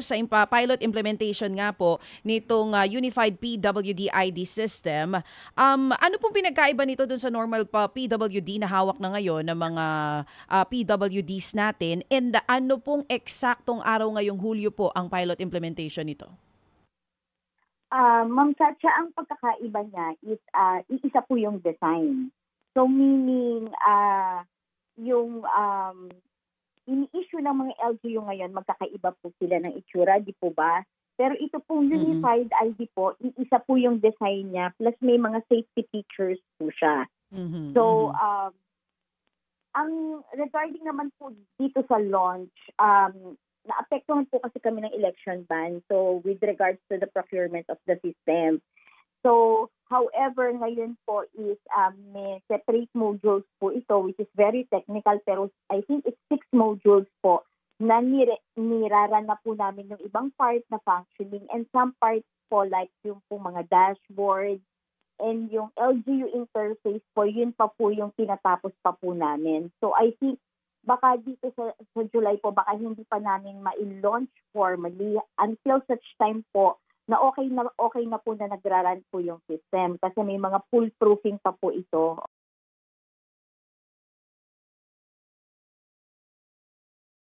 sa pilot implementation nga po nitong Unified PWD-ID system, ano pong pinagkaiba nito dun sa normal PWD na hawak na ngayon ng mga PWDs natin, and ano pong eksaktong araw ngayong Hulyo po ang pilot implementation nito? Ma'am Chacha, ang pagkakaiba niya is iisa po yung design. So meaning yung ini-issue ng mga LGU ngayon, magkakaiba po sila ng itsura, di po ba? Pero ito pong Mm-mm. Unified ID po, iisa po yung design niya, plus may mga safety features po siya. Mhm, So, mhm. ang regarding naman po dito sa launch, naapektuhan po kasi kami ng election ban. So, with regards to the procurement of the system. So, however, ngayon po is may separate modules po ito, which is very technical, pero I think it's 6 modules po na niraran na po namin yung ibang part na functioning, and some parts po like yung po mga dashboard and yung LGU interface po, yun pa po yung tinatapos pa po namin. So, I think baka dito sa July po, baka hindi pa namin ma-launch formally until such time po na okay na po na nagraran po yung system kasi may mga foolproofing pa po ito